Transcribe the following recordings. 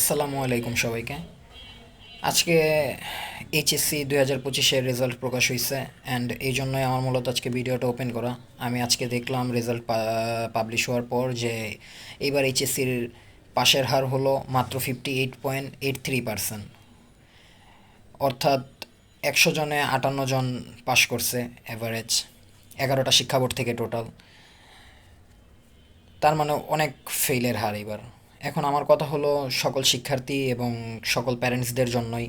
আসসালামু আলাইকুম সবাইকে। আজকে এইচএসসি 2025-এর রেজাল্ট প্রকাশ হয়েছে অ্যান্ড এই জন্যই আমার মূলত আজকে ভিডিওটা ওপেন করা। আমি আজকে দেখলাম রেজাল্ট পাবলিশ হওয়ার পর যে এইবার এইচএসসির পাশের হার হলো মাত্র 58.83%। অর্থাৎ 100 জনে 58 জন পাশ করছে অ্যাভারেজ, 11টা শিক্ষা বোর্ড থেকে টোটাল। তার মানে অনেক ফেইলের হার এবার। এখন আমার কথা হলো সকল শিক্ষার্থী এবং সকল প্যারেন্টসদের জন্যই,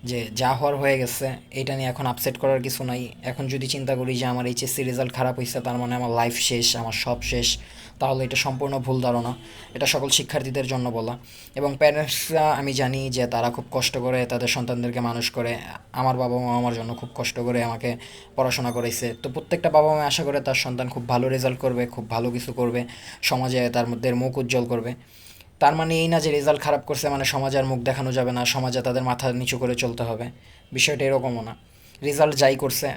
যে যা হওয়ার হয়ে গেছে এটা নিয়ে এখন আপসেট করার কিছু নাই। এখন যদি চিন্তা করি যে আমার এইচএসসি রেজাল্ট খারাপ হয়েছে তার মানে আমার লাইফ শেষ, আমার সব শেষ, তাহলে এটা সম্পূর্ণ ভুল ধারণা। এটা সকল শিক্ষার্থীদের জন্য বলা। এবং প্যারেন্টসরা আমি জানি যে তারা খুব কষ্ট করে তাদের সন্তানদেরকে মানুষ করে। আমার বাবা মা আমার জন্য খুব কষ্ট করে আমাকে পড়াশোনা করাইছে। তো প্রত্যেকটা বাবা মা আশা করে তার সন্তান খুব ভালো রেজাল্ট করবে, খুব ভালো কিছু করবে, সমাজে তার মধ্যে মুখ উজ্জ্বল করবে। তার মানে এই না যে রেজাল্ট খারাপ করছে মানে সমাজে আর মুখ দেখানো যাবে না, সমাজে তাদের মাথা নিচু করে চলতে হবে। বিষয়টা এরকমও না। রেজাল্ট যাই করছে,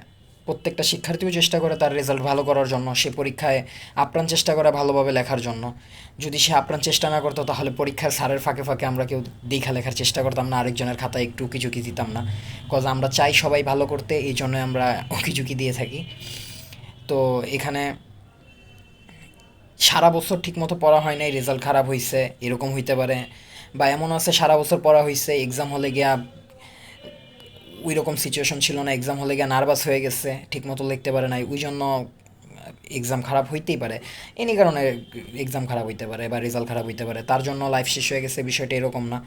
প্রত্যেকটা শিক্ষার্থীও চেষ্টা করে তার রেজাল্ট ভালো করার জন্য, সে পরীক্ষায় আপ্রাণ চেষ্টা করে ভালোভাবে লেখার জন্য। যদি সে আপ্রাণ চেষ্টা না করতো তাহলে পরীক্ষার স্যারের ফাঁকে ফাঁকে আমরা কেউ দেখা লেখার চেষ্টা করতাম না, আরেকজনের খাতায় একটু উকিঝুঁকি দিতাম না। কজ আমরা চাই সবাই ভালো করতে, এই জন্য আমরা উকিঝুঁকি দিয়ে থাকি। তো এখানে সারা বছর ঠিকমতো পড়া হয় নাই, রেজাল্ট খারাপ হয়েছে এরকম হইতে পারে। বা এমন আছে সারা বছর পড়া হয়েছে, এক্সাম হলে গিয়া ওই রকম সিচুয়েশন ছিল না, এক্সাম হলে গিয়া নার্ভাস হয়ে গেছে, ঠিকমতো লিখতে পারে নাই, ওই জন্য এক্সাম খারাপ হইতেই পারে। এনি কারণে এক্সাম খারাপ হইতে পারে বা রেজাল্ট খারাপ হইতে পারে, তার জন্য লাইফ শেষ হয়ে গেছে, বিষয়টা এরকম না।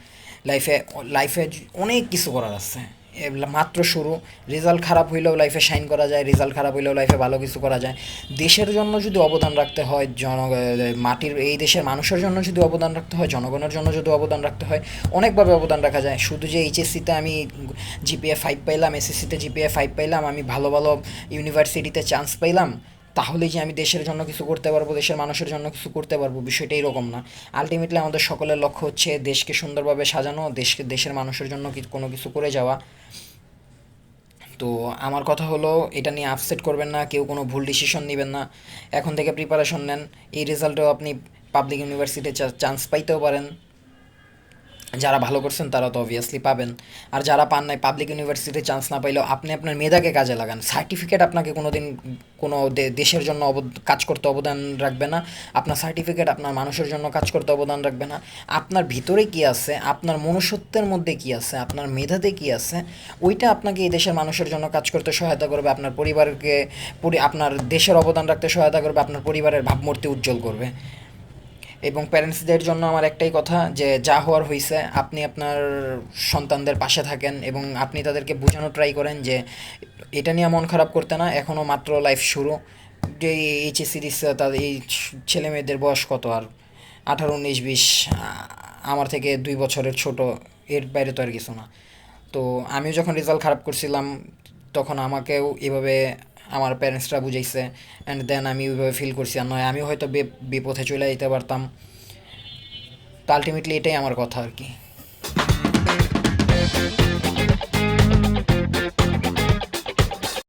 লাইফে লাইফে অনেক কিছু করার আছে, মাত্র শুরু। রেজাল্ট খারাপ হইলেও লাইফে শাইন করা যায়, রেজাল্ট খারাপ হইলেও লাইফে ভালো কিছু করা যায়। দেশের জন্য যদি অবদান রাখতে হয়, মাটির এই দেশের মানুষের জন্য যদি অবদান রাখতে হয়, জনগণের জন্য যদি অবদান রাখতে হয়, অনেকভাবে অবদান রাখা যায়। শুধু যে এইচএসসিতে আমি জিপিএ 5 পাইলাম, এসএসসিতে জিপিএ 5 পাইলাম, আমি ভালো ভালো ইউনিভার্সিটিতে চান্স পাইলাম, তাহলে যে আমি দেশের জন্য কিছু করতে পারবো, দেশের মানুষের জন্য কিছু করতে পারবো, বিষয়টা এরকম না। আলটিমেটলি আমাদের সকলের লক্ষ্য হচ্ছে দেশকে সুন্দরভাবে সাজানো, দেশের মানুষের জন্য কোনো কিছু করে যাওয়া। তো আমার কথা হলো এটা নিয়ে আপসেট করবেন না, কেউ কোনো ভুল ডিসিশন নেবেন না। এখন থেকে প্রিপারেশন নেন। এই রেজাল্টেও আপনি পাবলিক ইউনিভার্সিটিতে চান্স পাইতেও পারেন। যারা ভালো করছেন তারা তো অবভিয়াসলি পাবেন। আর যারা পান নাই, পাবলিক ইউনিভার্সিটিতে চান্স না পাইলেও আপনি আপনার মেধাকে কাজে লাগান। সার্টিফিকেট আপনাকে কোনো দিন কোনো দেশের জন্য কাজ করতে অবদান রাখবে না। আপনার সার্টিফিকেট আপনার মানুষের জন্য কাজ করতে অবদান রাখবে না। আপনার ভিতরে কী আছে, আপনার মনুষ্যত্বের মধ্যে কী আছে, আপনার মেধাতে কী আছে, ওইটা আপনাকে এই দেশের মানুষের জন্য কাজ করতে সহায়তা করবে, আপনার পরিবারকে আপনার দেশের অবদান রাখতে সহায়তা করবে, আপনার পরিবারের ভাবমূর্তি উজ্জ্বল করবে। এবং প্যারেন্টসদের জন্য আমার একটাই কথা, যে যা হওয়ার হয়েছে আপনি আপনার সন্তানদের পাশে থাকেন এবং আপনি তাদেরকে বোঝানো ট্রাই করেন যে এটা নিয়ে মন খারাপ করতে না, এখনও মাত্র লাইফ শুরু। যে এইচএসসি দিচ্ছে তাদের এই ছেলে মেয়েদের বয়স কত আর, 18, 19, 20, আমার থেকে 2 বছরের ছোট, এর বাইরে তো আর কিছু না। তো আমিও যখন রেজাল্ট খারাপ করছিলাম তখন আমাকেও এভাবে আমার প্যারেন্টসরা বুঝাইছে, অ্যান্ড দেন আমি ওইভাবে ফিল করছি, আর নয় আমিও হয়তো বিপথে চলে যেতে পারতাম। তো আলটিমেটলি এটাই আমার কথা আর কি।